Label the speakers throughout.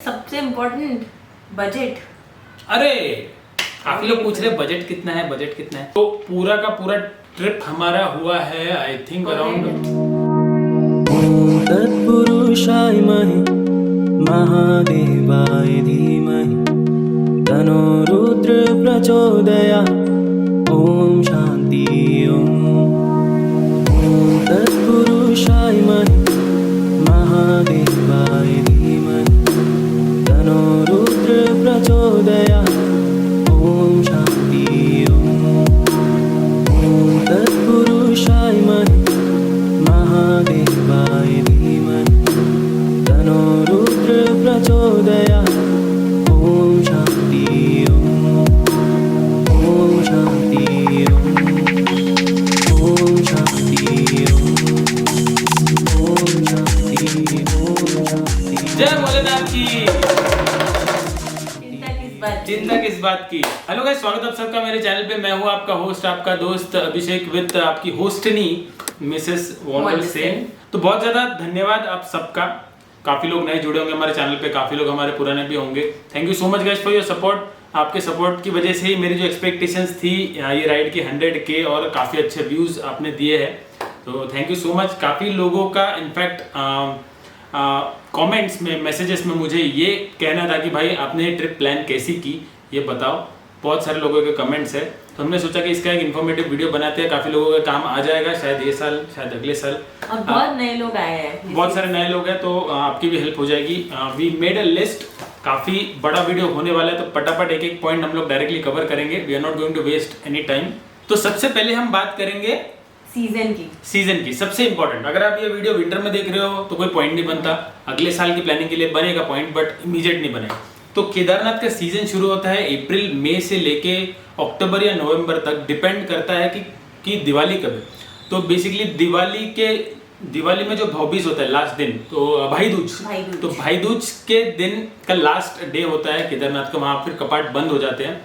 Speaker 1: सबसे important budget.
Speaker 2: अरे काफी लोग पूछ रहे बजट कितना है, बजट कितना है। तो पूरा का पूरा ट्रिप हमारा हुआ है आई थिंक अराउंड
Speaker 3: तत्पुरुषाय महि महादेवाय धीमहि तन्नो रुद्र प्रचोदयात्। ओम शांति ओम तत्पुरुषाय महि महादेवाय धीमहि तन्नो रुद्र प्रचोदयात्। ओम शांति ओम तत्पुरुषाय महि महादेवाय धीमहि तन्नो रुद्र प्रचोदयात्। ओम शांति ओम शांति ओम शांति ओम शांति ओम शांति।
Speaker 2: जय भोलेनाथ की।
Speaker 1: चिंता किस बात
Speaker 2: की। हेलो गाइस, स्वागत है आप सबका मेरे चैनल पे। मैं हूँ आपका होस्ट, आपका दोस्त अभिषेक विद आपकी होस्टनी मिसेस वॉन्डर सेन। तो बहुत ज्यादा धन्यवाद आप सबका। काफी लोग नए जुड़े होंगे हमारे चैनल पे, काफी लोग हमारे पुराने भी होंगे। Thank you so much guys for your support. आपके सपोर्ट की वजह से ही मेरी जो एक्सपेक्टेशंस थी ये राइड की 100K और काफी अच्छे व्यूज आपने दिए हैं, तो थैंक यू सो मच। काफी लोगों का इनफैक्ट कमेंट्स में, मैसेजेस में मुझे ये कहना था कि भाई आपने ये ट्रिप प्लान कैसी की, ये बताओ। बहुत सारे लोगों के कमेंट्स है, तो हमने सोचा कि इसका एक इन्फॉर्मेटिव वीडियो बनाते हैं। काफी लोगों का काम आ जाएगा, शायद ये साल, शायद अगले साल।
Speaker 1: और बहुत नए लोग आए हैं,
Speaker 2: बहुत सारे नए लोग हैं, तो आपकी भी हेल्प हो जाएगी। We made a list. काफी बड़ा वीडियो होने वाला है, तो फटाफट एक एक पॉइंट हम लोग डायरेक्टली कवर करेंगे। We are not going to waste any time. तो सबसे पहले हम बात करेंगे सीजन की सबसे इंपॉर्टेंट। अगर आप ये वीडियो विंटर में देख रहे हो तो कोई पॉइंट नहीं बनता, अगले साल की प्लानिंग के लिए बनेगा पॉइंट, बट इमीडिएट नहीं बनेगा। तो केदारनाथ का सीजन शुरू होता है अप्रैल मई से लेके अक्टूबर या नवंबर तक, डिपेंड करता है कि दिवाली कब है। तो बेसिकली दिवाली में जो भाईबीज होता है लास्ट दिन, तो भाई दूज, तो भाई दूज के दिन का लास्ट डे होता है केदारनाथ का। वहाँ फिर कपाट बंद हो जाते हैं।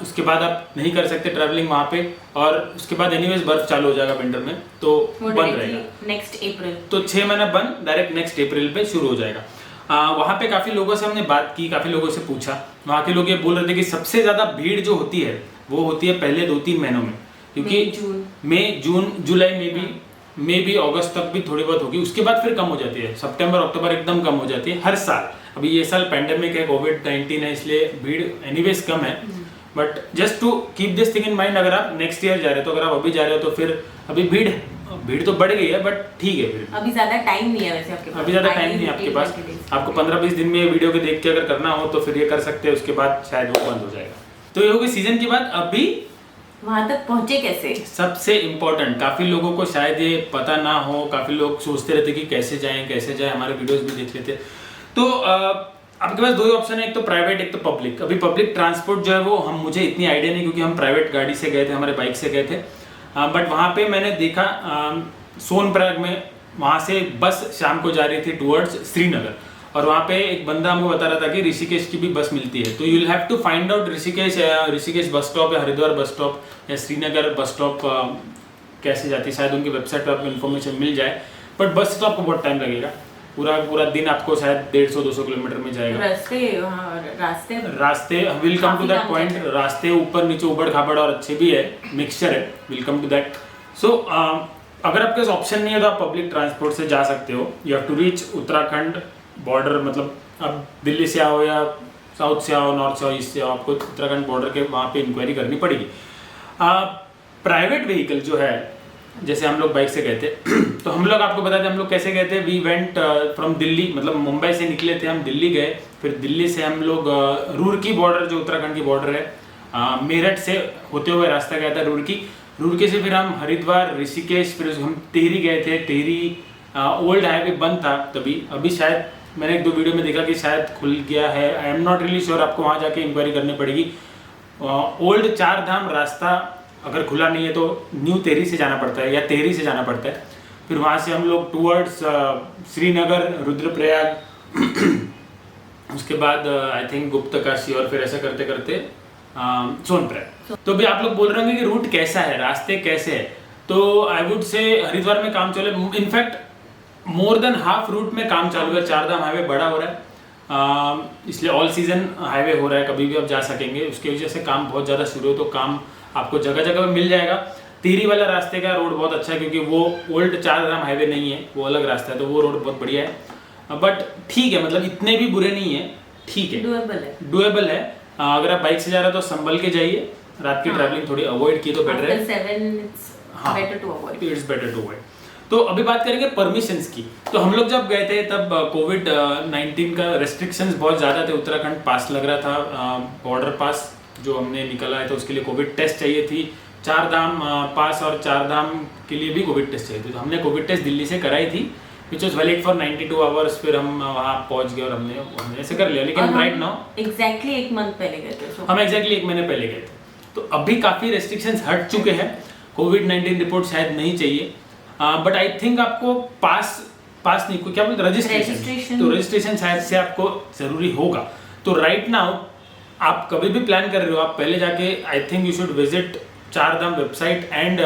Speaker 2: उसके बाद आप नहीं कर सकते ट्रैवलिंग वहाँ पे, और उसके बाद एनीवेज बर्फ चालू हो जाएगा विंटर में, तो बंद रहेगा
Speaker 1: नेक्स्ट अप्रैल।
Speaker 2: तो 6 महीना बंद, डायरेक्ट नेक्स्ट अप्रैल पे शुरू हो जाएगा। वहाँ पे काफ़ी लोगों से हमने बात की, काफ़ी लोगों से पूछा। वहाँ के लोग ये बोल रहे थे कि सबसे ज़्यादा भीड़ जो होती है वो होती है पहले 2-3 महीनों में, क्योंकि मई जून जुलाई में भी अगस्त तक भी थोड़ी बहुत होगी। उसके बाद फिर कम हो जाती है, सितंबर अक्टूबर एकदम कम हो जाती है हर साल। अभी ये साल पैंडेमिक है, कोविड-19 है, इसलिए भीड़ एनीवेज कम है। But just to keep this thing in mind, अगर आप नेक्स्ट ईयर जा रहे हो, तो अगर आप अभी जा रहे हो तो फिर अभी भीड़ तो बढ़ गई है, बट ठीक है। फिर
Speaker 1: अभी ज्यादा टाइम नहीं है वैसे आपके पास,
Speaker 2: अभी ज्यादा टाइम नहीं है आपके पास। आपको 15-20 दिन में ये वीडियो के देख के अगर करना हो तो फिर ये कर सकते हैं, उसके बाद शायद वो बंद हो जाएगा। तो ये होगी सीजन की बात। अभी
Speaker 1: वहां तक पहुंचे कैसे,
Speaker 2: सबसे इम्पोर्टेंट। काफी लोगों को शायद ये पता ना हो, काफी लोग सोचते रहते कि कैसे जाएं, हमारे वीडियोस भी देख लेते। तो आपके पास दो ही ऑप्शन है, एक तो प्राइवेट, एक तो पब्लिक। अभी पब्लिक ट्रांसपोर्ट जो है वो मुझे इतनी आइडिया नहीं, क्योंकि हम प्राइवेट गाड़ी से गए थे, हमारे बाइक से गए थे। बट वहाँ पे मैंने देखा सोनप्रयाग में, वहाँ से बस शाम को जा रही थी टूवर्ड्स श्रीनगर, और वहाँ पे एक बंदा हमको बता रहा था कि ऋषिकेश की भी बस मिलती है। तो you will have to find out Rishikesh bus stop या हरिद्वार बस स्टॉप या श्रीनगर बस स्टॉप कैसे जाती है। शायद उनकी वेबसाइट पर आपको इन्फॉर्मेशन मिल जाए, बट बस से तो आपको बहुत टाइम लगेगा। पूरा दिन आपको शायद 150-200 किलोमीटर में जाएगा। रास्ते will come to that point. रास्ते ऊपर नीचे उबड़ खाबड़ और अच्छे भी है, मिक्सचर है, विल कम टू दैट। सो अगर आपके पास ऑप्शन नहीं है तो आप पब्लिक ट्रांसपोर्ट से जा सकते हो। You have to reach Uttarakhand border, मतलब अब दिल्ली से आओ या साउथ से आओ, नॉर्थ से आओ, ईस्ट से आओ, आपको उत्तराखंड बॉर्डर के वहाँ पे इंक्वायरी करनी पड़ेगी। प्राइवेट व्हीकल जो है, जैसे हम लोग बाइक से गए थे तो हम लोग आपको बताते हम लोग कैसे गए थे। वी वेंट फ्रॉम दिल्ली, मतलब मुंबई से निकले थे हम, दिल्ली गए। फिर दिल्ली से हम लोग रुड़की बॉर्डर, जो उत्तराखंड की बॉर्डर है, मेरठ से होते हुए रास्ता गया था रुड़की से फिर हम हरिद्वार, ऋषिकेश, फिर हम टेहरी गए थे। टेहरी ओल्ड हाईवे बंद था तभी, अभी शायद मैंने 1-2 वीडियो में देखा कि शायद खुल गया है। I am not really sure, आपको वहाँ जाके इंक्वायरी करनी पड़ेगी। ओल्ड 4 धाम रास्ता अगर खुला नहीं है तो न्यू टेहरी से जाना पड़ता है या टेहरी से जाना पड़ता है। फिर वहाँ से हम लोग टूवर्ड्स श्रीनगर, रुद्रप्रयाग, उसके बाद आई थिंक गुप्तकाशी, और फिर ऐसा करते करते सोनप्रयाग। तो भी आप लोग बोल रहे होंगे कि रूट कैसा है, रास्ते कैसे है। तो आई वुड से हरिद्वार में काम चले, in fact more than half route में काम चालू है। 4 धाम हाईवे बड़ा हो रहा है। इसलिए ऑल सीजन हाईवे हो रहा है, कभी भी आप जा सकेंगे। उसकी वजह से काम बहुत ज़्यादा शुरू हो तो काम आपको जगह जगह पे मिल जाएगा। टिहरी वाला रास्ते का रोड बहुत अच्छा है क्योंकि वो ओल्ड 4 धाम हाईवे नहीं है, वो अलग रास्ता है, तो वो रोड बहुत बढ़िया है। बट ठीक है, मतलब इतने भी बुरे नहीं है, ठीक है, डुएबल है। अगर आप बाइक से जा रहे हो तो संभल के जाइए, रात की ट्रैवलिंग थोड़ी अवॉइड की तो बेटर है। It's better to avoid. तो अभी बात करेंगे परमिशंस की। तो हम लोग जब गए थे तब कोविड-19 का रेस्ट्रिक्शंस बहुत ज़्यादा थे। उत्तराखंड पास लग रहा था, बॉर्डर पास जो हमने निकला है, तो उसके लिए कोविड टेस्ट चाहिए थी। 4 धाम पास और 4 धाम के लिए भी कोविड टेस्ट चाहिए थी। तो हमने कोविड टेस्ट दिल्ली से कराई थी, which was valid for 92 hours. फिर हम वहाँ पहुँच गए और हमने ऐसे कर लिया। लेकिन राइट नाउ
Speaker 1: एग्जैक्टली 1 मंथ पहले गए थे।
Speaker 2: हम एग्जैक्टली 1 महीने पहले गए थे। तो अभी काफ़ी रेस्ट्रिक्शंस हट चुके हैं। कोविड-19 रिपोर्ट शायद नहीं चाहिए, बट आई थिंक आपको पास नहीं, क्या बोलते, रजिस्ट्रेशन। तो रजिस्ट्रेशन शायद से आपको जरूरी होगा। तो राइट नाउ आप कभी भी प्लान कर रहे हो, आप पहले जाके आई think you should visit 4 Dham website and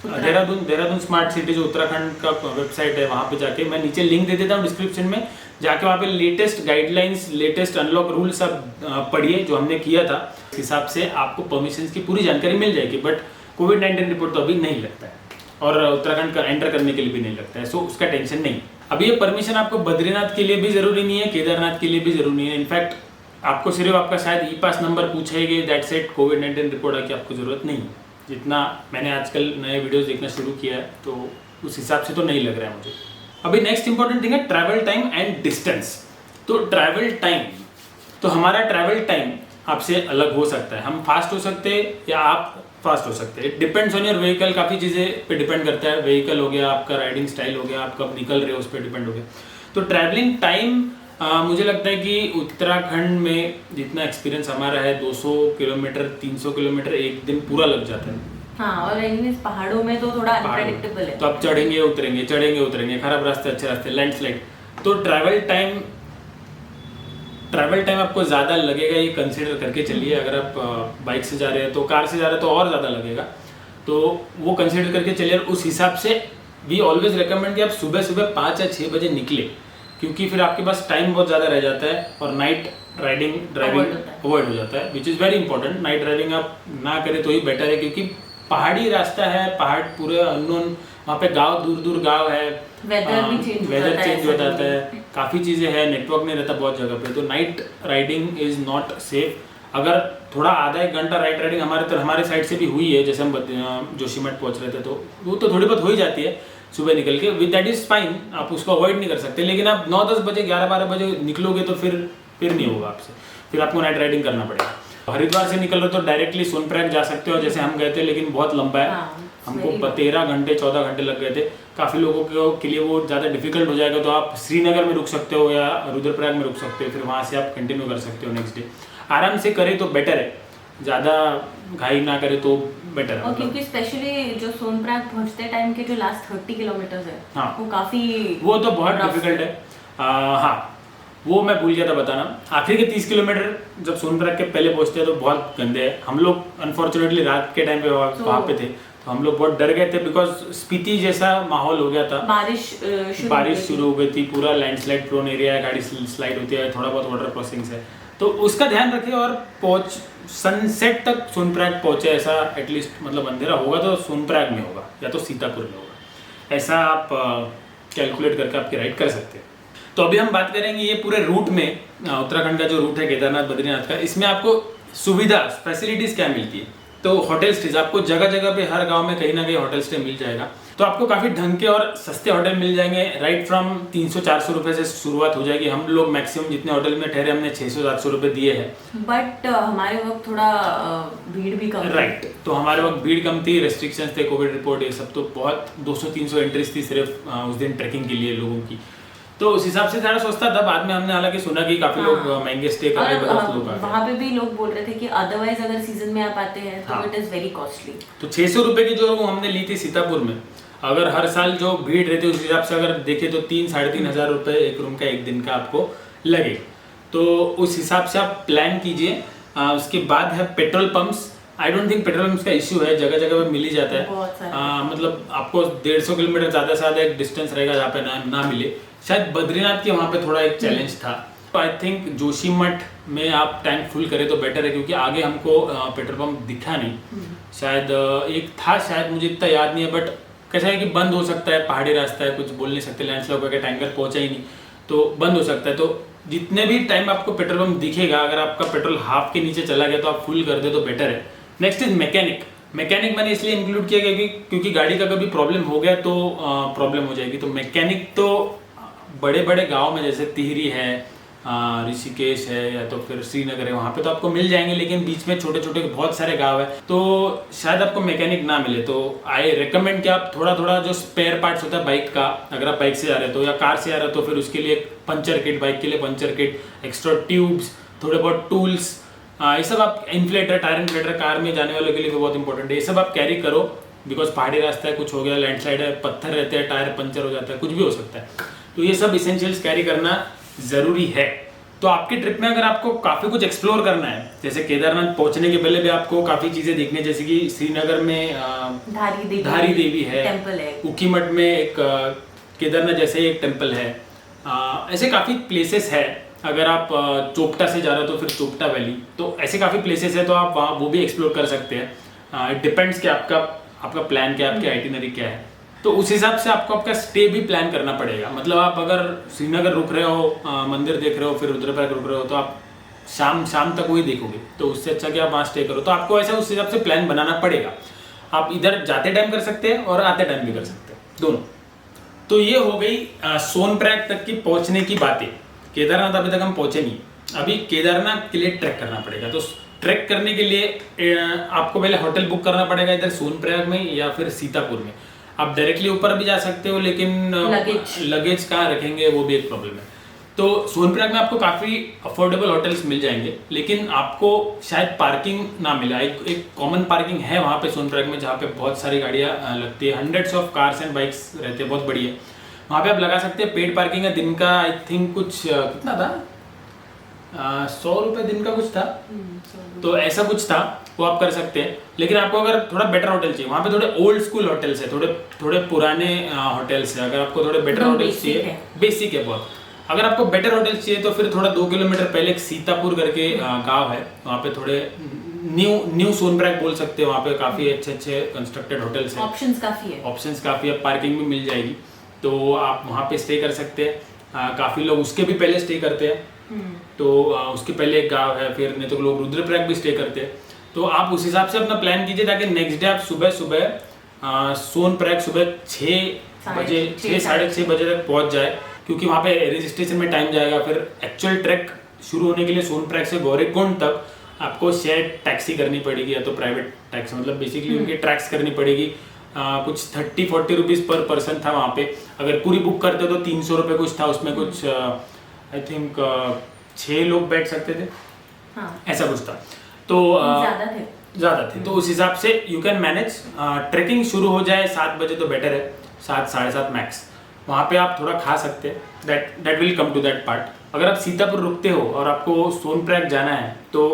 Speaker 2: Dehradun smart city जो उत्तराखंड का वेबसाइट है, वहाँ पे जाके मैं नीचे लिंक दे देता हूँ डिस्क्रिप्शन में, जाके वहाँ पे latest guidelines, latest unlock rule सब पढ़िए जो हमने किया था। इस हिसाब से आपको परमिशंस की पूरी जानकारी मिल जाएगी। बट कोविड-19 रिपोर्ट तो अभी नहीं लगता है और उत्तराखंड का एंटर करने के लिए भी नहीं लगता है, सो उसका टेंशन नहीं। अभी ये परमिशन आपको बद्रीनाथ के लिए भी जरूरी नहीं है, केदारनाथ के लिए भी जरूरी नहीं है। इनफैक्ट आपको सिर्फ आपका शायद ई पास नंबर पूछेगी, दैट्स इट। कोविड-19 रिपोर्ट की आपको जरूरत नहीं है। जितना मैंने आजकल नए वीडियोस देखना शुरू किया है तो उस हिसाब से तो नहीं लग रहा है मुझे। अभी नेक्स्ट इंपॉर्टेंट थिंग है ट्रैवल टाइम एंड डिस्टेंस। तो ट्रैवल टाइम, तो हमारा ट्रैवल टाइम आपसे अलग हो सकता है। हम फास्ट हो सकते हैं या आप फास्ट हो सकते हैं। It depends on your vehicle, काफ़ी चीज़ें पे डिपेंड करता है। व्हीकल हो गया, आपका राइडिंग स्टाइल हो गया, आप कब निकल रहे हो उस पर डिपेंड हो गया। तो ट्रैवलिंग टाइम मुझे लगता है कि उत्तराखंड में जितना एक्सपीरियंस हमारा है, 200 किलोमीटर 300 किलोमीटर एक दिन पूरा लग जाता है।
Speaker 1: हाँ, और इस पहाड़ों में तो थोड़ा अनप्रेडिक्टेबल है,
Speaker 2: तो आप चढ़ेंगे उतरेंगे, खराब रास्ते अच्छे रास्ते, लैंडस्लाइड। तो ट्रैवल टाइम आपको ज़्यादा लगेगा, ये कंसिडर करके चलिए। अगर आप बाइक से जा रहे हैं तो, कार से जा रहे हैं तो और ज़्यादा लगेगा, तो वो कंसिडर करके चलिए। और उस हिसाब से वी ऑलवेज रिकमेंड कि आप सुबह 5 या 6 बजे निकले, क्योंकि फिर आपके पास टाइम बहुत ज़्यादा रह जाता है और नाइट ड्राइविंग अवॉइड हो जाता है, which is very important. Night driving आप ना करें तो ही बेटर है, क्योंकि पहाड़ी रास्ता है, पहाड़ पूरे अननोन, वहाँ पे गांव दूर गांव है, वेदर चेंज हो जाता है, काफ़ी चीज़ें हैं, नेटवर्क नहीं रहता बहुत जगह पे। तो night riding is not safe. अगर थोड़ा आधा 1 घंटा नाइट राइडिंग हमारे साइड से भी हुई है, जैसे हम जोशीमठ पहुँच रहे थे, तो वो तो थोड़ी बहुत हो ही जाती है सुबह निकल के, विद दैट इज़ फाइन, आप उसको अवॉइड नहीं कर सकते। लेकिन आप 9-10 बजे 11-12 बजे निकलोगे तो फिर नहीं होगा आपसे, फिर आपको नाइट राइडिंग करना पड़ेगा। हरिद्वार से निकल रहे तो डायरेक्टली सोनप्रयाग जा सकते हो, जैसे हम गए थे, लेकिन बहुत लंबा है। हमको 13 घंटे 14 घंटे लग गए थे। काफ़ी लोगों के लिए वो ज़्यादा डिफिकल्ट हो जाएगा, तो आप श्रीनगर में रुक सकते हो या रुद्रप्रयाग में रुक सकते हो, फिर वहाँ से आप कंटिन्यू कर सकते हो नेक्स्ट डे। आराम से करें तो बेटर है, ज़्यादा घाई ना करे तो बेटर है।
Speaker 1: और क्योंकि स्पेशली जो सोनप्रयाग पहुँचते टाइम के जो लास्ट 30 किलोमीटर्स है,
Speaker 2: हाँ,
Speaker 1: वो
Speaker 2: तो बहुत डिफिकल्ट है। हाँ, वो मैं भूल गया था बताना। आखिर के 30 किलोमीटर जब सोनप्रयाग के पहले पहुंचते हैं तो बहुत गंदे हैं। हम लोग अनफॉर्चुनेटली रात के टाइम पे वहाँ पे थे, तो हम लोग बहुत डर गए थे, बिकॉज स्पीति जैसा माहौल हो गया था। बारिश शुरू हो गई थी, पूरा लैंडस्लाइड प्रोन एरिया है, गाड़ी स्लाइड होती है, थोड़ा बहुत वाटर क्रॉसिंग्स है, तो उसका ध्यान रखिए। और सनसेट तक सोनप्रयाग पहुंचे, ऐसा एटलीस्ट, मतलब अंधेरा होगा तो सोनप्रयाग में होगा या तो सीतापुर में होगा, ऐसा आप कैलकुलेट करके आपकी राइड कर सकते हैं। तो अभी हम बात करेंगे ये पूरे रूट में, उत्तराखंड का जो रूट है केदारनाथ बद्रीनाथ का, इसमें आपको सुविधा फैसिलिटीज़ क्या मिलती है। तो होटल स्टेज आपको जगह जगह पे, हर गांव में कहीं ना कहीं होटल स्टे मिल जाएगा। तो आपको काफ़ी ढंग के और सस्ते होटल मिल जाएंगे। राइट फ्रॉम 300-400 रुपये से शुरुआत हो जाएगी। हम लोग मैक्सिमम जितने होटल में ठहरे हमने 600-700 रुपये दिए हैं।
Speaker 1: बट हमारे वक्त थोड़ा भीड़ भी कम,
Speaker 2: राइट, तो हमारे वक्त भीड़ कम थी, रेस्ट्रिक्शंस थे, कोविड रिपोर्ट ये सब, तो बहुत 200-300 एंट्रीज थी सिर्फ उस दिन ट्रैकिंग के लिए लोगों की। तो उस हिसाब से ज़्यादा सस्ता था। बाद में हमने हालांकि सुना कि काफ़ी लोग महंगे स्टे कर रहे हैं,
Speaker 1: वहाँ पे भी लोग बोल रहे थे कि अदरवाइज अगर सीजन में आप आते हैं तो इट इज़ वेरी कॉस्टली।
Speaker 2: तो 600 रुपये की जो हमने ली थी सीतापुर में, अगर हर साल जो भीड़ रहती है उस हिसाब से अगर देखें तो 3-3.5 हज़ार रुपये एक रूम का एक दिन का आपको लगे। तो उस हिसाब से आप प्लान कीजिए। उसके बाद है petrol pumps. I don't think petrol pumps का इश्यू है, जगह जगह पे मिल ही जाता है। मतलब आपको 150 किलोमीटर ज़्यादा से ज़्यादा एक डिस्टेंस रहेगा जहाँ पे ना मिले। शायद बद्रीनाथ के वहाँ पे थोड़ा एक चैलेंज था, तो आई थिंक जोशीमठ में आप टैंक फुल करें तो बेटर है, क्योंकि आगे हमको पेट्रोल पंप दिखा नहीं। शायद एक था, शायद मुझे इतना याद नहीं है, बट कैसा है कि बंद हो सकता है, पहाड़ी रास्ता है, कुछ बोल नहीं सकते, लैंडस्लाइड होकर टैंकर पहुंचा ही नहीं तो बंद हो सकता है। तो जितने भी टाइम आपको पेट्रोल पंप दिखेगा, अगर आपका पेट्रोल हाफ के नीचे चला गया तो आप फुल कर दे तो बेटर है। Next is mechanic. मैकेनिक मैंने इसलिए इंक्लूड किया गया क्योंकि गाड़ी का कभी प्रॉब्लम हो गया तो प्रॉब्लम हो जाएगी। तो मैकेनिक तो बड़े बड़े गाँव में जैसे टिहरी है, ऋषिकेश है, या तो फिर श्रीनगर है, वहाँ पे तो आपको मिल जाएंगे, लेकिन बीच में छोटे छोटे बहुत सारे गांव है तो शायद आपको मैकेनिक ना मिले। तो आई रिकमेंड कि आप थोड़ा थोड़ा जो स्पेयर पार्ट्स होता है बाइक का, अगर आप बाइक से जा रहे हो तो, या कार से जा रहे हो तो फिर उसके लिए पंचर किट, बाइक के लिए पंचर किट, एक्स्ट्रा ट्यूब्स, थोड़े बहुत टूल्स, ये सब आप, इन्फ्लेटर, टायर इन्फ्लेटर, कार में जाने वालों के लिए भी बहुत इंपॉर्टेंट है, ये सब आप कैरी करो। बिकॉज पहाड़ी रास्ता है, कुछ हो गया, लैंडस्लाइड है, पत्थर रहते हैं, टायर पंचर हो जाता है, कुछ भी हो सकता है, तो ये सब इसेंशियल्स कैरी करना ज़रूरी है। तो आपकी ट्रिप में अगर आपको काफ़ी कुछ एक्सप्लोर करना है, जैसे केदारनाथ पहुंचने के पहले भी आपको काफ़ी चीज़ें देखनी है, जैसे कि श्रीनगर में धारी देवी है,
Speaker 1: टेम्पल है,
Speaker 2: उखीमठ में एक केदारनाथ जैसे एक टेम्पल है, ऐसे काफ़ी प्लेसेस है। अगर आप चोपटा से जा रहे हो तो फिर चोपटा वैली, तो ऐसे काफ़ी प्लेसेस है, तो आप वहाँ वो भी एक्सप्लोर कर सकते हैं। इट डिपेंड्स कि आपका प्लान क्या है, आपकी आइटिनरी क्या है, तो उस हिसाब से आपको आपका स्टे भी प्लान करना पड़ेगा। मतलब आप अगर श्रीनगर रुक रहे हो, मंदिर देख रहे हो, फिर रुद्रप्रयाग रुक रहे हो, तो आप शाम तक वही देखोगे, तो उससे अच्छा कि आप वहाँ स्टे करो। तो आपको ऐसा उस हिसाब से प्लान बनाना पड़ेगा। आप इधर जाते टाइम कर सकते हैं और आते टाइम भी कर सकते हैं, दोनों। तो ये हो गई सोनप्रयाग तक की पहुँचने की बातें। केदारनाथ अभी तक हम पहुँचे नहीं, अभी केदारनाथ के लिए ट्रैक करना पड़ेगा। तो ट्रैक करने के लिए आपको पहले होटल बुक करना पड़ेगा इधर सोनप्रयाग में या फिर सीतापुर में। आप डायरेक्टली ऊपर भी जा सकते हो, लेकिन लगेज कहाँ रखेंगे वो भी एक प्रॉब्लम है। तो सोनप्रयाग में आपको काफ़ी अफोर्डेबल होटल्स मिल जाएंगे, लेकिन आपको शायद पार्किंग ना मिला। एक कॉमन पार्किंग है वहाँ पे सोनप्रयाग में, जहाँ पे बहुत सारी गाड़ियाँ लगती है, hundreds of cars and bikes रहते हैं, बहुत बढ़िया। वहाँ पे आप लगा सकते हैं, पेड पार्किंग है, दिन का आई थिंक कुछ कितना था, 100 रुपये दिन का कुछ था, तो ऐसा कुछ था, वो आप कर सकते हैं। लेकिन आपको अगर थोड़ा बेटर होटल चाहिए, वहाँ पे थोड़े ओल्ड स्कूल होटल्स है, थोड़े पुराने होटल्स है। अगर आपको थोड़े बेटर होटल्स चाहिए, बेसिक है बहुत, अगर आपको बेटर होटल्स चाहिए तो फिर थोड़ा 2 किलोमीटर पहले एक सीतापुर करके गाँव है, वहाँ पे थोड़े न्यू सोनप्रयाग बोल सकते हैं, वहाँ पे काफ़ी अच्छे कंस्ट्रक्टेड होटल्स हैं, ऑप्शंस काफ़ी है, पार्किंग भी मिल जाएगी, तो आप वहाँ पे स्टे कर सकते हैं। काफ़ी लोग उसके भी पहले स्टे करते हैं, तो उसके पहले एक गांव है, फिर नहीं तो लोग रुद्रप्रयाग भी स्टे करते हैं। तो आप उस हिसाब से अपना प्लान कीजिए, ताकि नेक्स्ट डे आप सुबह सोनप्रयाग सुबह 6 बजे 6-6:30 बजे तक पहुंच जाए, क्योंकि वहाँ पे रजिस्ट्रेशन में टाइम जाएगा। फिर एक्चुअल ट्रैक शुरू होने के लिए सोनप्रयाग से गौरीकुंड तक आपको शेयर टैक्सी करनी पड़ेगी, या तो प्राइवेट टैक्सी, मतलब बेसिकली उनकी ट्रैक्स करनी पड़ेगी। कुछ 30-40 रुपीज़ पर पर्सन था वहाँ पे। अगर पूरी बुक करते तो 300 रुपये कुछ था, उसमें कुछ आई थिंक 6 लोग बैठ सकते थे, ऐसा कुछ था, तो ज़्यादा थे, तो उस हिसाब से यू कैन मैनेज। ट्रैकिंग शुरू हो जाए 7 बजे तो बेटर है, 7-7:30 मैक्स। वहाँ पे आप थोड़ा खा सकते हैं, that will come to that part. अगर आप सीतापुर रुकते हो और आपको सोनप्रयाग जाना है तो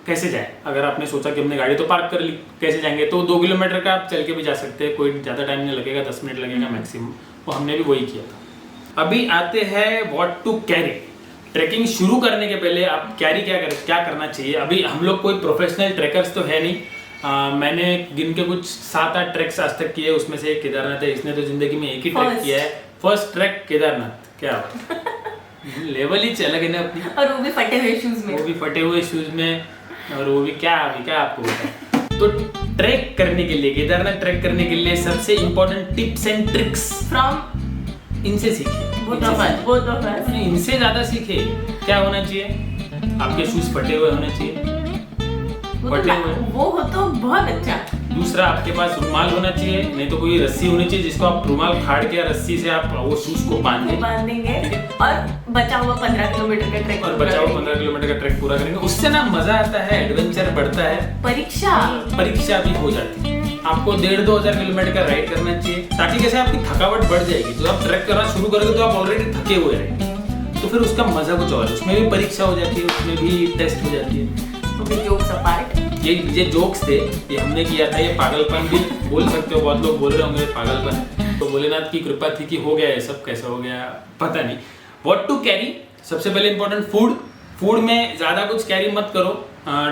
Speaker 2: कैसे जाए? अगर आपने सोचा कि हमने गाड़ी तो पार्क कर ली, कैसे जाएंगे? तो 2 किलोमीटर का आप चल के भी जा सकते हैं, कोई ज़्यादा टाइम नहीं लगेगा, 10 मिनट लगेगा मैक्सिमम। वो हमने भी वही किया था। अभी आते हैं व्हाट टू कैरी। ट्रैकिंग शुरू करने के पहले आप कैरी क्या करना चाहिए। अभी हम लोग कोई प्रोफेशनल ट्रैकर्स तो है नहीं। मैंने गिन के कुछ 7-8 ट्रैक्स आज तक किए, उसमें से एक केदारनाथ है। इसने तो जिंदगी में एक ही ट्रैक किया है, फर्स्ट ट्रैक केदारनाथ। क्या लेवल ही अलग है ना अपनी,
Speaker 1: और वो भी फटे हुए शूज में, और वो भी क्या आपको बताएं। तो ट्रैक करने के लिए, केदारनाथ ट्रैक करने के लिए सबसे important tips and tricks from इनसे सीखिए। इनसे ज्यादा सीखे। क्या होना चाहिए? आपके शूज फटे हुए होने चाहिए, वो हो तो बहुत अच्छा।
Speaker 2: दूसरा, आपके पास रुमाल होना चाहिए, नहीं तो कोई रस्सी होनी चाहिए जिसको आप रुमाल फाड़ के या रस्सी से आप वो शूज को बांध देंगे,
Speaker 1: और बचा हुआ 15 किलोमीटर का ट्रैक
Speaker 2: पूरा करेंगे। उससे ना मजा आता है, एडवेंचर बढ़ता है, परीक्षा भी हो जाती है। आपको 1,500-2 हज़ार किलोमीटर का राइड करना चाहिए, ताकि कैसे आपकी थकावट बढ़ जाएगी। जब आप ट्रैक करना शुरू करोगे तो आप ऑलरेडी थके हुए रहेंगे, तो फिर उसका मजा कुछ और है। उसमें भी परीक्षा हो जाती है, उसमें भी टेस्ट हो जाती है।
Speaker 1: जोक्स अपार्ट,
Speaker 2: ये जोक्स थे, ये हमने किया था। ये पागलपन भी बोल सकते हो, बहुत लोग बोल रहे होंगे पागलपन। तो भोलेनाथ की कृपा थी कि हो गया ये सब। कैसा हो गया पता नहीं। व्हाट टू कैरी,
Speaker 1: सबसे पहले इंपॉर्टेंट फूड में ज़्यादा कुछ कैरी मत करो।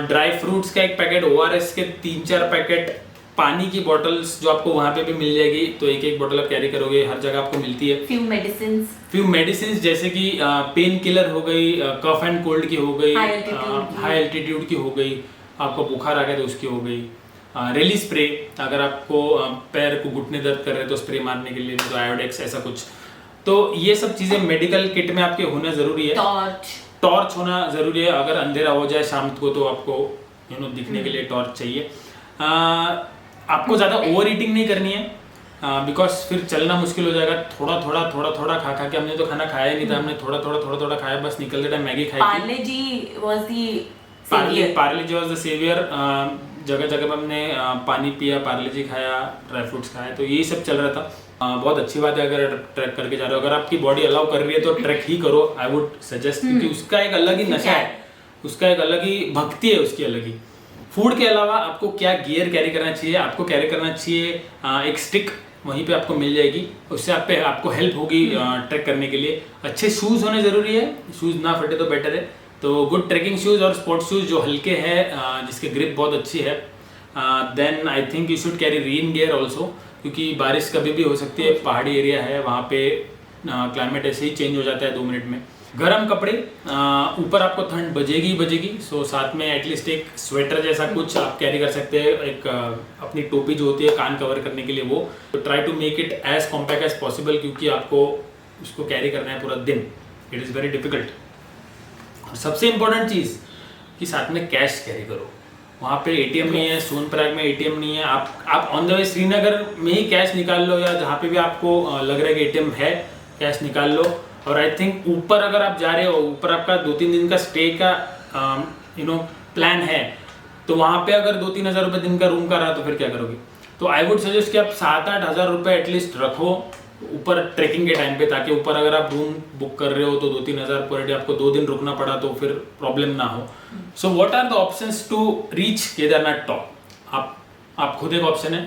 Speaker 1: ड्राई फ्रूट्स का एक पैकेट, ORS के 3-4 पैकेट, पानी की बॉटल्स जो आपको वहाँ पे भी मिल जाएगी, तो एक बॉटल आप कैरी करोगे, हर जगह आपको मिलती है। फ्यू मेडिसिन जैसे कि पेन किलर हो गई, कफ एंड कोल्ड की हो गई, हाई एल्टीट्यूड की हो गई, आपको बुखार आ गया तो उसकी हो गई। रेली स्प्रे, अगर आपको पैर को घुटने दर्द कर रहे हैं तो स्प्रे मारने के लिए, तो आयोडेक्स ऐसा कुछ। तो ये सब चीज़ें मेडिकल किट में आपके होना ज़रूरी है। टॉर्च होना ज़रूरी है, अगर अंधेरा हो जाए शाम को तो आपको दिखने के लिए टॉर्च चाहिए। आपको ज़्यादा ओवर ईटिंग नहीं करनी है, बिकॉज फिर चलना मुश्किल हो जाएगा। थोड़ा थोड़ा खा के, हमने तो खाना खाया नहीं था, हमने थोड़ा खाया, बस निकलते टाइम मैगी खाई थी। पार्ले जी वाज द सेवियर। जगह जगह पर हमने पानी पिया, पार्ले जी खाया, ड्राई फ्रूट्स खाया, तो यही सब चल रहा था। बहुत अच्छी बात है अगर ट्रैक करके जा रहे हो। अगर आपकी बॉडी अलाउ कर रही है तो ट्रैक ही करो, आई वुड सजेस्ट, क्योंकि उसका एक अलग ही नशा है, उसका एक अलग ही भक्ति है, उसकी अलग ही। फूड के अलावा आपको क्या गियर कैरी करना चाहिए? आपको कैरी करना चाहिए एक स्टिक, वहीं पे आपको मिल जाएगी, उससे आपको हेल्प होगी ट्रैक करने के लिए। अच्छे शूज़ होने ज़रूरी है, शूज़ ना फटे तो बेटर है। तो गुड ट्रैकिंग शूज़ और स्पोर्ट्स शूज़ जो हल्के हैं, जिसके ग्रिप बहुत अच्छी है। Then I think you should carry rain gear also, क्योंकि बारिश कभी भी हो सकती है, पहाड़ी एरिया है, वहाँ पे क्लाइमेट ऐसे ही चेंज हो जाता है 2 मिनट में। गर्म कपड़े, ऊपर आपको ठंड बजेगी, सो साथ में एटलीस्ट एक स्वेटर जैसा कुछ आप कैरी कर सकते हैं। एक अपनी टोपी जो होती है कान कवर करने के लिए, वो try to make it as compact as possible, क्योंकि आपको उसको कैरी करना है पूरा दिन। It is very difficult. और सबसे इम्पोर्टेंट चीज़ कि साथ में कैश कैरी करो। वहाँ पे ATM नहीं है, सोनप्रयाग में ATM नहीं है, आप ऑन द वे श्रीनगर में ही कैश निकाल लो, या जहाँ पे भी आपको लग रहा है कि ATM है, कैश निकाल लो। और आई थिंक ऊपर अगर आप जा रहे हो, ऊपर आपका 2-3 दिन का स्टे का प्लान है, तो वहाँ पे अगर 2-3 हज़ार रुपये दिन का रूम का रहा तो फिर क्या करोगे? तो आई वुड सजेस्ट कि आप 7-8 हज़ार रुपये एटलीस्ट रखो ऊपर ट्रैकिंग के टाइम पे, ताकि ऊपर अगर आप रूम बुक कर रहे हो तो 2-3 हज़ार पर डे, आपको 2 दिन रुकना पड़ा तो फिर प्रॉब्लम ना हो। So what are the options to reach Kedarnath top? आप खुद एक ऑप्शन है।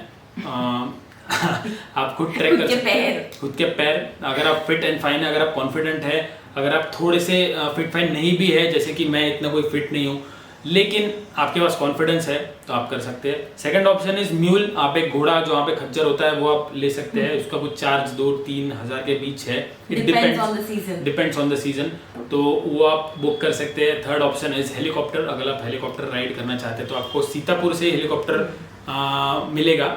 Speaker 1: आप खुद ट्रैक कर सकते हैं, खुद के पैर। अगर आप फिट एंड फाइन है, अगर आप कॉन्फिडेंट है, अगर आप थोड़े से फिट फाइन नहीं भी है, जैसे कि मैं इतना कोई फिट नहीं हूँ, लेकिन आपके पास कॉन्फिडेंस है, तो आप कर सकते हैं। Second option is mule. आप एक घोड़ा जो वहाँ पे खच्चर होता है वो आप ले सकते हैं, उसका कुछ चार्ज 2-3 हज़ार के बीच है, it depends on the season, तो वो आप बुक कर सकते हैं। Third option is helicopter. अगर आप हेलीकॉप्टर राइड करना चाहते हैं तो आपको सीतापुर से हेलीकॉप्टर मिलेगा।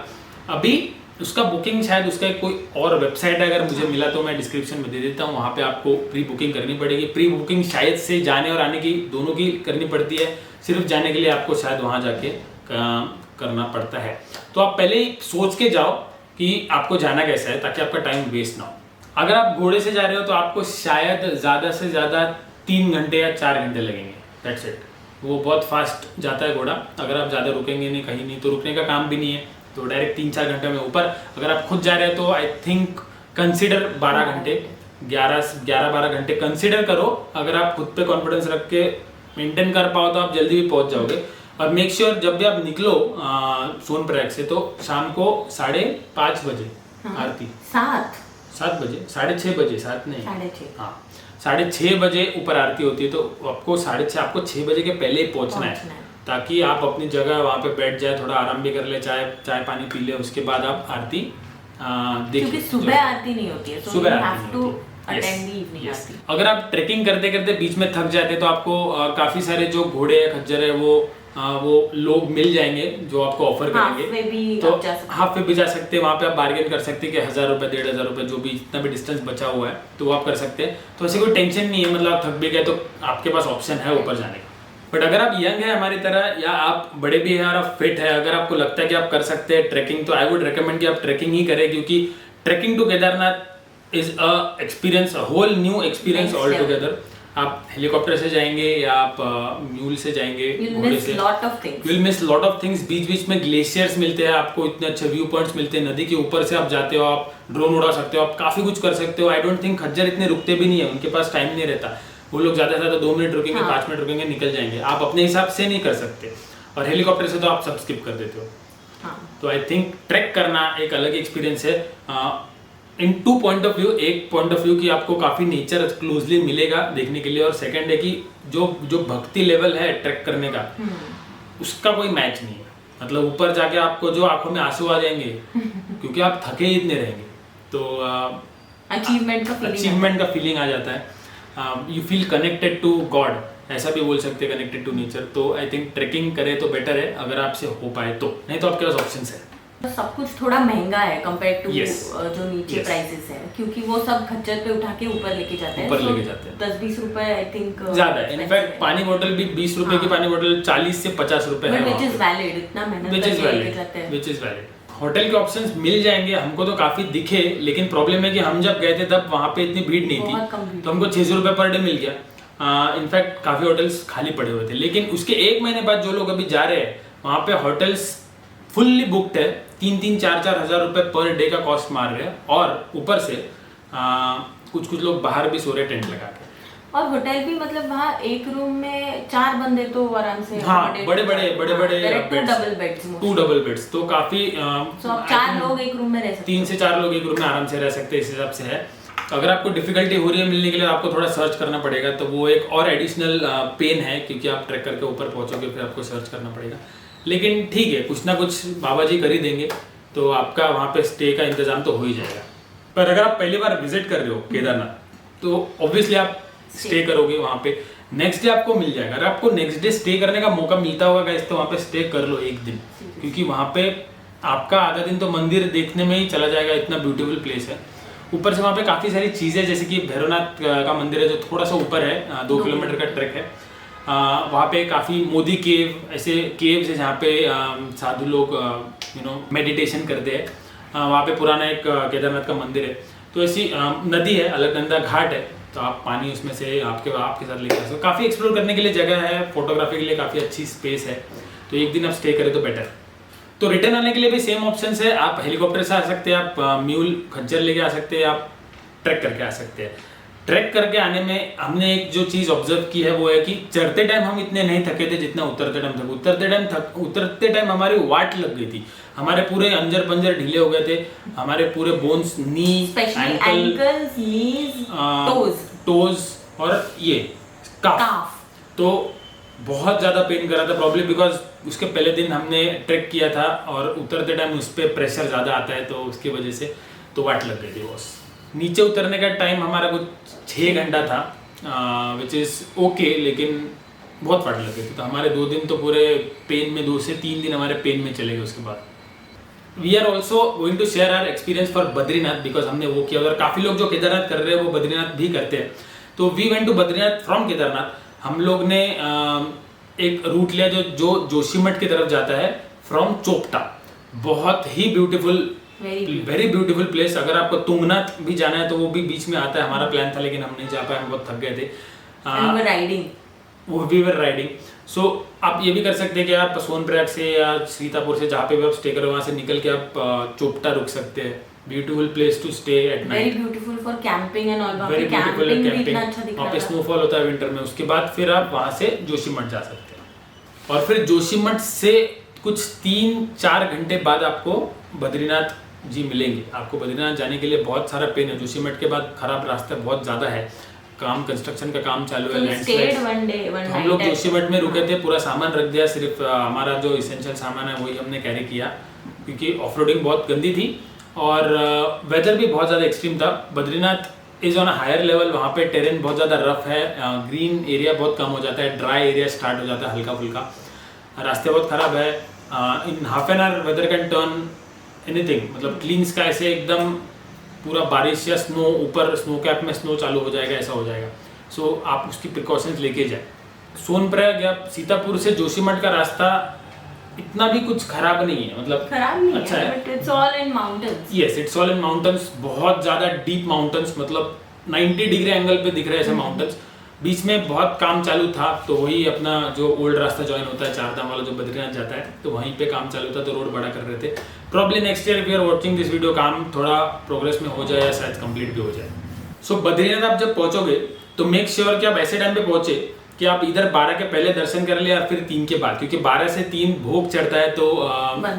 Speaker 1: अभी उसका बुकिंग शायद उसका कोई और वेबसाइट है, अगर मुझे मिला तो मैं डिस्क्रिप्शन में दे देता हूँ, वहाँ पे आपको प्री बुकिंग करनी पड़ेगी। प्री बुकिंग शायद से जाने और आने की दोनों की करनी पड़ती है, सिर्फ जाने के लिए आपको शायद वहाँ जाके करना पड़ता है। तो आप पहले ही सोच के जाओ कि आपको जाना कैसा है, ताकि आपका टाइम वेस्ट ना हो। अगर आप घोड़े से जा रहे हो तो आपको शायद ज़्यादा से ज़्यादा 3 घंटे या 4 घंटे लगेंगे, दैट्स इट। वो बहुत फास्ट जाता है घोड़ा, अगर आप ज़्यादा रुकेंगे नहीं, कहीं नहीं, तो रुकने का काम भी नहीं है, तो डायरेक्ट 3-4 घंटे में ऊपर। अगर आप खुद जा रहे हो तो आई थिंक कंसिडर 12 घंटे, 11-12 घंटे कंसिडर करो। अगर आप खुद पे कॉन्फिडेंस रख के मेंटेन कर पाओ तो आप जल्दी भी पहुंच जाओगे। और मेक श्योर जब भी आप निकलो सोनप्रयाग से, तो शाम को 5:30 बजे आरती, 7 बजे, 6:30 बजे, 7 नहीं, 6:30, 6:30 बजे ऊपर आरती होती है, तो आपको 6:30, आपको 6 बजे के पहले ही पहुंचना है, ताकि आप अपनी जगह वहाँ पे बैठ जाए, थोड़ा आराम भी कर ले, चाय पानी पी ले, उसके बाद आप आरती देखें।
Speaker 4: क्योंकि सुबह आरती नहीं होती है,
Speaker 1: सुबह आरती। अगर आप ट्रेकिंग करते करते बीच में थक जाते तो आपको काफी सारे जो घोड़े या खच्चर है वो लोग मिल जाएंगे जो आपको ऑफर करेंगे, तो हाफ पे भी जा सकते हैं। वहाँ पे आप बार्गेन कर सकते हैं कि 1000 रुपये 1500 रुपये जो भी जितना भी डिस्टेंस बचा हुआ है तो वो आप कर सकते हैं। तो ऐसे कोई टेंशन नहीं है, मतलब आप थक भी गए तो आपके पास ऑप्शन है ऊपर जाने का। बट अगर आप यंग है हमारी तरह, या आप बड़े भी हैं और आप फिट है, अगर आपको लगता है कि आप कर सकते हैं ट्रैकिंग, तो आई वुड रिकमेंड कि आप ट्रैकिंग ही करें, क्योंकि trekking to Kedarnath is a experience, a whole new experience all together. आप हेलीकॉप्टर से जाएंगे या आप म्यूल से जाएंगे, घोड़े से, you will miss lot of things. बीच बीच में ग्लेशियर्स मिलते हैं आपको, इतने अच्छे व्यू पॉइंट्स मिलते हैं, नदी के ऊपर से आप जाते हो, आप ड्रोन उड़ा सकते हो, आप काफी कुछ कर सकते हो। आई डोंट थिंक खच्चर इतने रुकते भी नहीं है, उनके पास टाइम नहीं रहता, वो लोग ज़्यादा से ज़्यादा 2 मिनट रुकेंगे, 5 मिनट रुकेंगे, निकल जाएंगे। आप अपने हिसाब से नहीं कर सकते, और हेलीकॉप्टर से तो आप सब स्किप कर देते हो। तो आई थिंक ट्रैक करना एक अलग एक्सपीरियंस है।
Speaker 2: इन 2 पॉइंट ऑफ व्यू, एक पॉइंट ऑफ व्यू कि आपको काफ़ी नेचर क्लोजली मिलेगा देखने के लिए, और सेकंड है कि जो भक्ति लेवल है ट्रैक करने का उसका कोई मैच नहीं है। मतलब ऊपर जाके आपको जो आंखों में आंसू आ जाएंगे क्योंकि आप थके ही इतने रहेंगे, तो अचीवमेंट का फीलिंग आ जाता है। You feel connected to God, ऐसा भी बोल सकते हैं, कनेक्टेड टू नेचर। तो आई थिंक ट्रैकिंग करे तो बेटर है अगर आपसे हो पाए तो, नहीं तो आपके पास ऑप्शंस है।
Speaker 4: सब कुछ थोड़ा महंगा है कंपेयर टू जो नीचे प्राइसेस है, क्योंकि वो सब खच्चर पे उठा के ऊपर लेके जाते हैं, 10-20 रुपए आई थिंक
Speaker 2: ज्यादा है। इनफैक्ट पानी बोतल भी 20 रुपए की पानी बोतल 40 से 50 रुपए है,
Speaker 4: व्हिच इज वैलिड, इतना मेहनत करके लेके जाते हैं,
Speaker 2: व्हिच इज वैलिड। होटल के ऑप्शंस मिल जाएंगे, हमको तो काफी दिखे, लेकिन प्रॉब्लम है कि हम जब गए थे तब वहाँ पे इतनी भीड़ नहीं थी, तो हमको 600 रुपए पर डे मिल गया। इनफैक्ट काफी होटल्स खाली पड़े हुए थे, लेकिन उसके 1 महीने बाद जो लोग अभी जा रहे हैं वहाँ पे होटल्स फुल्ली बुक्ड है, 3-4 हज़ार रुपए पर डे का कॉस्ट मार रहे हैं, और ऊपर से कुछ लोग बाहर भी सो रहे टेंट लगा के।
Speaker 4: और होटल भी मतलब वहाँ एक रूम में 4 बंदे तो आराम से,
Speaker 2: हाँ बड़े 2 डबल बेड्स, तो काफी
Speaker 4: आप 4 लोग एक रूम में रह सकते,
Speaker 2: 3 से 4 लोग एक रूम में आराम से रह सकते हैं, इस हिसाब से है। अगर आपको डिफिकल्टी हो रही है मिलने के लिए, आपको थोड़ा सर्च करना पड़ेगा, तो वो एक और एडिशनल पेन है, क्योंकि आप ट्रैक करके ऊपर पहुंचोगे फिर आपको सर्च करना पड़ेगा। लेकिन ठीक है, कुछ ना कुछ बाबा जी कर ही देंगे, तो आपका वहाँ पे स्टे का इंतजाम तो हो ही जाएगा। पर अगर आप पहली बार विजिट कर रहे हो केदारनाथ, तो ऑब्वियसली आप स्टे करोगे वहाँ पे, नेक्स्ट डे आपको मिल जाएगा। अगर आपको नेक्स्ट डे स्टे करने का मौका मिलता होगा गाइस, तो वहाँ पे स्टे कर लो एक दिन, क्योंकि वहाँ पे आपका आधा दिन तो मंदिर देखने में ही चला जाएगा, इतना ब्यूटीफुल प्लेस है। ऊपर से वहाँ पे काफ़ी सारी चीज़ें, जैसे कि भैरवनाथ का मंदिर है जो थोड़ा सा ऊपर है, 2 किलोमीटर का ट्रैक है। वहाँ पे काफ़ी मोदी केव, ऐसे केव्स है जहाँ पे साधु लोग मेडिटेशन करते हैं। वहाँ पे पुराना एक केदारनाथ का मंदिर है, तो ऐसी नदी है, अलकनंदा घाट है, तो आप पानी उसमें से आपके साथ लेके आ सकते हो। काफ़ी एक्सप्लोर करने के लिए जगह है, फोटोग्राफी के लिए काफ़ी अच्छी स्पेस है, तो एक दिन आप स्टे करें तो बेटर। तो रिटर्न आने के लिए भी सेम ऑप्शंस है, आप हेलीकॉप्टर से आ सकते हैं, आप म्यूल खच्चर लेके आ सकते हैं, आप ट्रैक करके आ सकते हैं। ट्रैक करके आने में हमने एक जो चीज़ ऑब्जर्व की है वो है कि चढ़ते टाइम हम इतने नहीं थके थे जितना उतरते टाइम थके। उतरते टाइम हमारी वाट लग गई थी, हमारे पूरे अंजर पंजर ढीले हो गए थे, हमारे पूरे बोन्स, नी,
Speaker 4: एंकल्स, नीज,
Speaker 2: टोज और ये काफ, तो बहुत ज़्यादा पेन कर रहा था, प्रॉब्लम बिकॉज उसके पहले दिन हमने ट्रैक किया था और उतरते टाइम उस पर प्रेशर ज़्यादा आता है, तो उसकी वजह से तो वाट लग गई थी बॉस। नीचे उतरने का टाइम हमारा कुछ 6 घंटा था, विच इज़ ओके, लेकिन बहुत वाट लग गई थी, तो हमारे 2 दिन तो पूरे पेन में, 2 से 3 दिन हमारे पेन में चले गए। उसके बाद we are also going to share our experience for Badrinath, because हमने वो किया, और काफ़ी लोग जो केदारनाथ कर रहे हैं वो बद्रीनाथ भी करते हैं। तो we went to Badrinath from Kedarnath. हम लोग ने एक रूट लिया जो जोशीमठ की तरफ जाता है फ्रॉम चोपटा। बहुत ही ब्यूटीफुल, वेरी ब्यूटीफुल प्लेस। अगर आपको तुंगनाथ भी जाना है तो वो भी बीच में आता है, हमारा प्लान था लेकिन हम नहीं जा पाए, हम बहुत थक गए थे। We were riding. सो आप ये भी कर सकते हैं कि आप सोनप्रयाग से या सीतापुर से जहाँ पे भी आप स्टे करो, वहाँ से निकल के आप चोपटा रुक सकते हैं। Beautiful place to stay at night,
Speaker 4: very beautiful for camping and all.
Speaker 2: Very beautiful camping, वहाँ पे स्नोफॉल होता है विंटर में। उसके बाद फिर आप वहाँ से जोशीमठ जा सकते हैं, और फिर जोशीमठ से कुछ 3-4 घंटे बाद आपको बद्रीनाथ जी मिलेंगे। आपको बद्रीनाथ जाने के लिए बहुत सारा पेन है, जोशीमठ के बाद खराब रास्ता बहुत ज़्यादा है, काम कंस्ट्रक्शन का काम चालू है, लैंडस्लाइड। हम लोग जोशीमठ में रुके थे, पूरा सामान रख दिया, सिर्फ हमारा जो इसेंशियल सामान है वही हमने कैरी किया, क्योंकि ऑफ रोडिंग बहुत गंदी थी और वेदर भी बहुत ज़्यादा एक्सट्रीम था। Badrinath is on a higher level, वहाँ पे टेरेन बहुत ज़्यादा रफ है, ग्रीन एरिया बहुत कम हो जाता है, ड्राई एरिया स्टार्ट हो जाता है हल्का फुल्का, रास्ते बहुत ख़राब है। In half an hour weather can turn anything, मतलब क्लीन स्काई से एकदम पूरा बारिश या स्नो, ऊपर स्नो कैप में स्नो चालू हो जाएगा, ऐसा हो जाएगा। सो आप उसकी प्रिकॉशंस लेके जाए। सोनप्रयाग या सीतापुर से जोशीमठ का रास्ता इतना भी कुछ खराब नहीं है, मतलब
Speaker 4: खराब नहीं
Speaker 2: अच्छा
Speaker 4: है, but it's all in mountains.
Speaker 2: Yes, it's all in mountains, बहुत ज़्यादा डीप माउंटेन्स, मतलब 90 डिग्री एंगल पे दिख रहे हैं ऐसे माउंटेन्स। बीच में बहुत काम चालू था, तो वही अपना जो ओल्ड रास्ता ज्वाइन होता है चारधाम वाला जो बद्रीनाथ जाता है, तो वहीं पे काम चालू था, तो रोड बड़ा कर रहे थे। Probably next year we are watching this video, काम थोड़ा प्रोग्रेस में हो जाए या शायद कंप्लीट भी हो जाए। सो बद्रीनाथ आप जब पहुंचोगे तो मेक श्योर कि आप ऐसे टाइम पे पहुंचे कि आप इधर 12 के पहले दर्शन कर ले या फिर 3 के बाद, क्योंकि 12 से 3 भोग चढ़ता है तो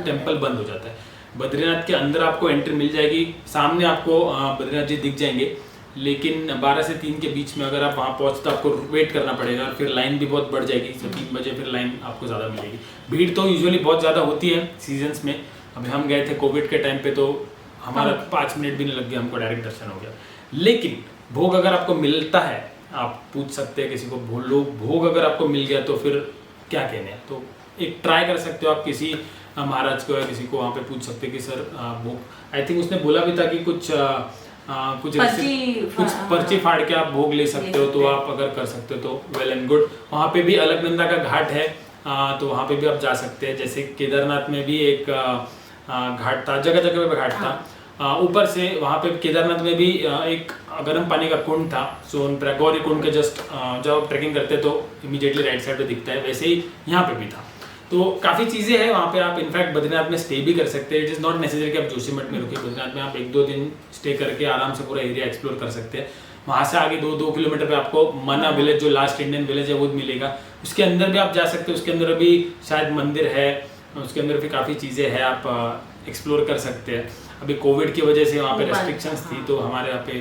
Speaker 2: टेम्पल बंद हो जाता है। बद्रीनाथ के अंदर आपको एंट्री मिल जाएगी, सामने आपको बद्रीनाथ जी दिख जाएंगे, लेकिन 12 से 3 के बीच में अगर आप वहाँ पहुँचते तो आपको वेट करना पड़ेगा और फिर लाइन भी बहुत बढ़ जाएगी। तो 3 बजे फिर लाइन आपको ज़्यादा मिलेगी। भीड़ तो यूजुअली बहुत ज़्यादा होती है सीजन्स में। अभी हम गए थे कोविड के टाइम पे तो हमारा 5 मिनट भी नहीं लग गया, हमको डायरेक्ट दर्शन हो गया। लेकिन भोग अगर आपको मिलता है, आप पूछ सकते हैं किसी को, भोग अगर आपको मिल गया तो फिर क्या कहने हैं। तो एक ट्राई कर सकते हो आप, किसी महाराज को या किसी को वहाँ पे पूछ सकते हैं कि सर भोग, आई थिंक उसने बोला भी था कि कुछ पर्ची फाड़ के आप भोग ले सकते हो, तो आप अगर कर सकते हो तो वेल एंड गुड। वहाँ पे भी अलकनंदा का घाट है, तो वहाँ पे भी आप जा सकते हैं। जैसे केदारनाथ में भी एक घाट था, जगह जगह पे घाट था। ऊपर से वहाँ पे केदारनाथ में भी एक गर्म पानी का कुंड था, सोनप्रयाग गौरी कुंड के जस्ट जब आप ट्रैकिंग करते हैं तो इमीडिएटली राइट साइड पे दिखता है, वैसे ही यहाँ पे भी था। तो काफ़ी चीज़ें हैं वहाँ पे। आप इनफैक्ट बद्रीनाथ में स्टे भी कर सकते हैं। इट इज़ नॉट नेसेसरी कि आप जोशीमठ में रुके, बद्रीनाथ में आप 1-2 दिन स्टे करके आराम से पूरा एरिया एक्सप्लोर कर सकते हैं। वहाँ से आगे 2 किलोमीटर पे आपको मना विलेज, जो लास्ट इंडियन विलेज है, वो मिलेगा। उसके अंदर भी आप जा सकते हो, उसके अंदर अभी शायद मंदिर है, उसके अंदर भी काफ़ी चीज़ें हैं, आप एक्सप्लोर कर सकते हैं। अभी कोविड की वजह से वहाँ पे रेस्ट्रिक्शंस थी, तो हमारे यहाँ पे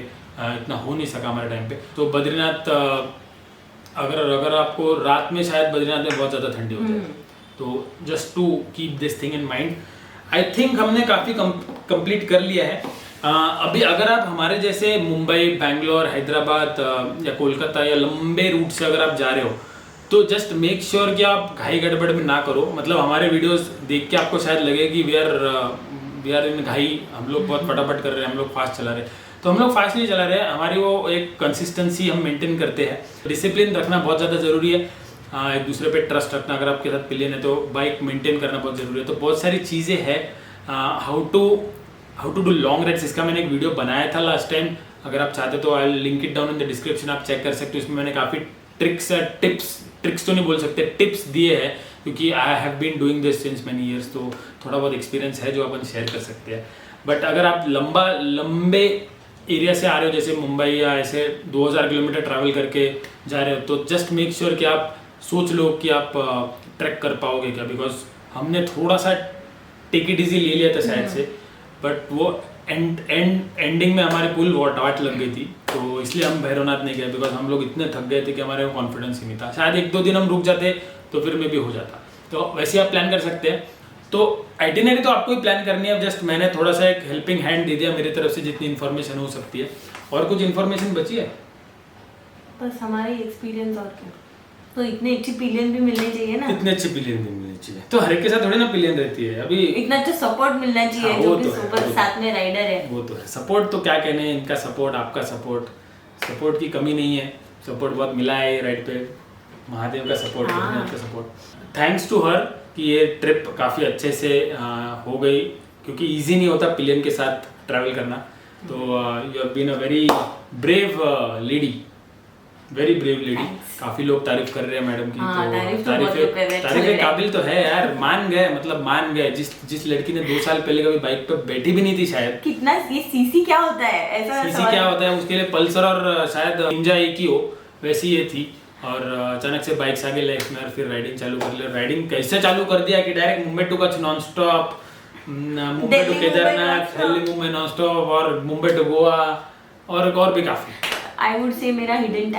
Speaker 2: इतना हो नहीं सका हमारे टाइम पे। तो बद्रीनाथ अगर आपको रात में, शायद बद्रीनाथ में बहुत ज़्यादा ठंडी हो जाए, तो just to keep this thing in mind. I think हमने काफ़ी कंप्लीट कर लिया है। अभी अगर आप हमारे जैसे मुंबई, बैंगलोर, हैदराबाद या कोलकाता या लंबे रूट से अगर आप जा रहे हो, तो जस्ट मेक श्योर कि आप घाई गड़बड़ में ना करो। मतलब हमारे वीडियोस देख के आपको शायद लगे कि वी आर इन घाई, हम लोग बहुत फटाफट कर रहे हैं, हम लोग फास्ट चला रहे हैं। तो हम लोग फास्ट नहीं चला रहे हैं, हमारी वो एक कंसिस्टेंसी हम मेंटेन करते हैं। डिसिप्लिन रखना बहुत ज़्यादा ज़रूरी है, एक दूसरे पे ट्रस्ट रखना। अगर आपके साथ पिलियन है तो बाइक मेंटेन करना बहुत ज़रूरी है। तो बहुत सारी चीज़ें हैं, how to do long rides, इसका मैंने एक वीडियो बनाया था लास्ट टाइम। अगर आप चाहते तो I link it down in the description, आप चेक कर सकते हो। इसमें मैंने काफ़ी ट्रिक्स तो नहीं बोल सकते, टिप्स दिए हैं, क्योंकि I have been doing this since many years, तो थोड़ा बहुत एक्सपीरियंस है जो अपन शेयर कर सकते हैं। बट अगर आप लंबे एरिया से आ रहे हो, जैसे मुंबई या ऐसे 2000 किलोमीटर ट्रैवल करके जा रहे हो, तो जस्ट मेक श्योर कि आप सोच लो कि आप ट्रैक कर पाओगे क्या। बिकॉज हमने थोड़ा सा टेक इट इजी ले लिया था शायद से, बट वो एंडिंग में हमारे पुल वाट लग गई थी, तो इसलिए हम भैरवनाथ नहीं गए। बिकॉज हम लोग इतने थक गए थे कि हमारे कॉन्फिडेंस ही नहीं था। शायद 1-2 दिन हम रुक जाते तो फिर में भी हो जाता। तो वैसे आप प्लान कर सकते हैं। तो आइटिनरी तो आपको ही प्लान करनी है, जस्ट मैंने थोड़ा सा एक हेल्पिंग हैंड दे दिया मेरी तरफ से, जितनी इन्फॉर्मेशन हो सकती है। और कुछ इन्फॉर्मेशन बची है?
Speaker 4: बस हमारा एक्सपीरियंस, और क्या। तो इतने अच्छे पिलियन भी मिलने चाहिए ना,
Speaker 2: इतने अच्छे पिलियन भी मिलने चाहिए। तो हर एक के साथ थोड़ी ना पिलियन रहती है। अभी
Speaker 4: इतना अच्छा सपोर्ट मिलना चाहिए।
Speaker 2: हाँ,
Speaker 4: जो कि सुपर साथ में राइडर है, वो
Speaker 2: तो है। सपोर्ट तो क्या कहने, इनका सपोर्ट, आपका सपोर्ट की कमी नहीं है। सपोर्ट बहुत मिला है राइड पे, महादेव का सपोर्ट, बद्रीनाथ का सपोर्ट। थैंक्स टू हर कि ये ट्रिप काफ़ी अच्छे से हो गई, क्योंकि ईजी नहीं होता पिलियन के साथ ट्रैवल करना। तो you have been a very brave lady, very brave lady. काफी लोग तारीफ कर रहे हैं मैडम की। तारीफ के काबिल तो है यार, मान गए। जिस लड़की ने 2 साल पहले कभी बाइक पर बैठी भी नहीं थी, शायद
Speaker 4: कितना ये सीसी क्या होता है, ऐसा
Speaker 2: सीसी क्या होता है, उसके लिए पल्सर और शायद निंजा एक ही हो, वैसी ये थी। और अचानक से बाइक्स आगे लाइफ में, और फिर राइडिंग चालू कर लिया। राइडिंग कैसे चालू कर दिया कि direct Mumbai to Kutch non stop, Mumbai to Kedarnath, Delhi Mumbai non stop, और मुंबई टू गोवा, और भी काफी।
Speaker 4: आई वुड से मेरा हिडन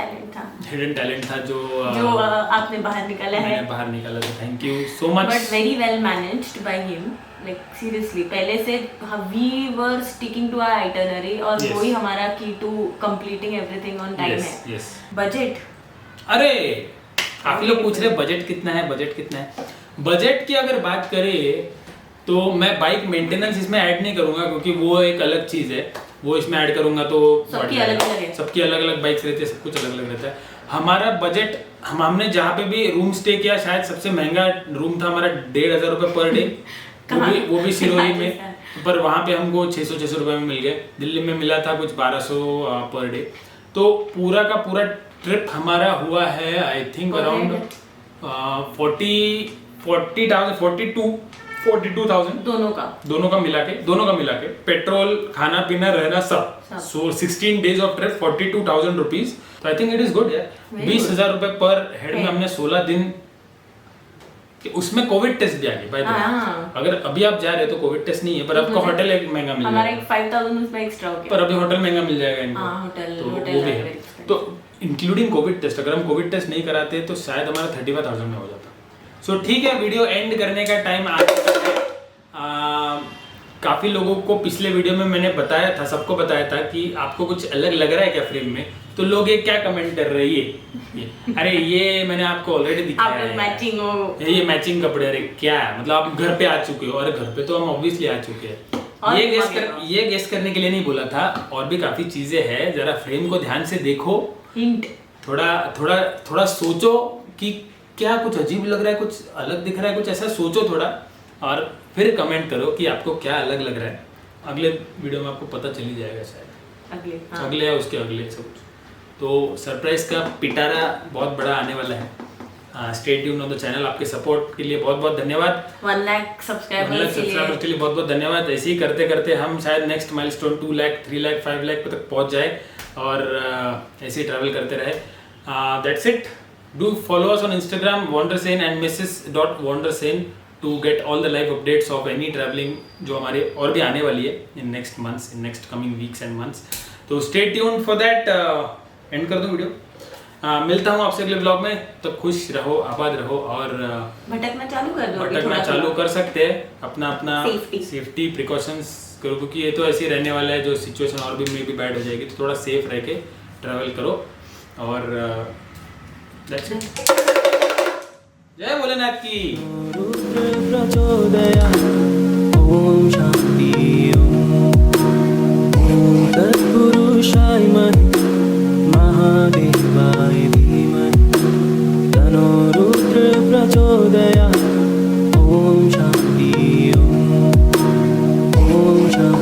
Speaker 4: टैलेंट था जो आपने बाहर निकाला है।
Speaker 2: मैंने बाहर निकाला, तो thank you so much.
Speaker 4: But very well managed by him, like seriously. पहले से we were sticking to our itinerary, और
Speaker 2: yes.
Speaker 4: वही हमारा key to completing everything on time है। बजट,
Speaker 2: अरे काफी लोग पूछ रहे हैं बजट कितना है। बजट की अगर बात करें तो मैं बाइक मेंटेनेंस इसमें ऐड नहीं करूंगा, क्योंकि वो एक अलग चीज है। वो इसमें ऐड करूंगा तो सबकी अलग अलग बाइक्स रहती है, सब कुछ अलग अलग रहता है। हमारा बजट, हमने जहाँ पे भी रूम स्टे किया, शायद सबसे महंगा रूम था हमारा 1500 रुपये पर डे, वो भी सिरोही में। पर वहाँ पे हमको 600 रुपये में मिल गए। दिल्ली में मिला था कुछ 1200 पर डे। तो पूरा का पूरा ट्रिप हमारा हुआ है आई थिंक अराउंड 42,000 दोनों का मिला के पेट्रोल, खाना पीना, रहना सब। सो 16 days ऑफ ट्रिप 42,000 रुपीज। तो I think it is good यार। 20,000 रुपए पर हेड में हमने 16 दिन कि उसमें कोविड टेस्ट भी आ गई। बाय द वे अगर अभी आप जा रहे हो तो कोविड टेस्ट नहीं है, पर आपको होटल एक महंगा मिल
Speaker 4: हमारा
Speaker 2: जाएगा,
Speaker 4: एक 5000 उसमें एक्स्ट्रा हो गया,
Speaker 2: पर अभी होटल महंगा मिल जाएगा इनको।
Speaker 4: हाँ, होटल
Speaker 2: तो
Speaker 4: होटल
Speaker 2: वो भी
Speaker 4: है
Speaker 2: है। तो इंक्लूडिंग कोविड टेस्ट, अगर हम कोविड टेस्ट नहीं कराते तो शायद हमारा 35,000 में हो जाता। सो ठीक है, वीडियो एंड करने का टाइम आ चुका है। काफ़ी लोगों को पिछले वीडियो में मैंने बताया था, सबको बताया था कि आपको कुछ अलग लग रहा है क्या फ्रेम में, तो लोग ये क्या कमेंट कर रहे हैं, ये अरे ये मैंने आपको ऑलरेडी दिखाया है,
Speaker 4: मैचिंग हो,
Speaker 2: ये मैचिंग कपड़े, अरे क्या है, मतलब आप घर पे आ चुके हो। अरे घर पे तो हम ऑब्वियसली आ चुके हैं। ये गेस करने के लिए नहीं बोला था, और भी काफ़ी चीज़ें हैं, ज़रा फ्रेम को ध्यान से देखो,
Speaker 4: हिंट
Speaker 2: थोड़ा सोचो कि क्या कुछ अजीब लग रहा है, कुछ अलग दिख रहा है, कुछ ऐसा सोचो थोड़ा, और फिर कमेंट करो कि आपको क्या अलग लग रहा है। अगले वीडियो में आपको पता चल ही जाएगा शायद, अगले या उसके अगले सब। तो सरप्राइज का पिटारा बहुत बड़ा आने वाला है। Stay tuned on the channel. आपके सपोर्ट के लिए बहुत बहुत धन्यवाद।
Speaker 4: 1 लाख सब्सक्राइबर्स
Speaker 2: के लिए बहुत बहुत धन्यवाद। ऐसे ही करते करते हम शायद नेक्स्ट माइलस्टोन 2 लाख 3 लाख 5 लाख तक पहुंच जाए, और ऐसे ही ट्रैवल करते रहे। That's it. Do follow us on Instagram wondersen and mrs.wondersen to get all the live updates of any traveling जो हमारे और भी आने वाली है in next months, in next coming weeks and months। तो stay tuned for that। And कर दूं वीडियो। मिलता हूँ आपसे अगले ब्लॉग में। तो खुश रहो, आबाद रहो, और
Speaker 4: भटकना चालू कर दो।
Speaker 2: भटकना चालू कर सकते हैं। अपना सेफ्टी प्रिकॉशंस करो, क्योंकि ये तो ऐसे ही रहने वाला है, जो सिचुएशन और भी मे भी बैड हो जाएगी, तो थोड़ा सेफ रह के ट्रैवल करो। और that's it। जय भोलेनाथ की।
Speaker 3: रुद्र प्रचोदयात्। ओम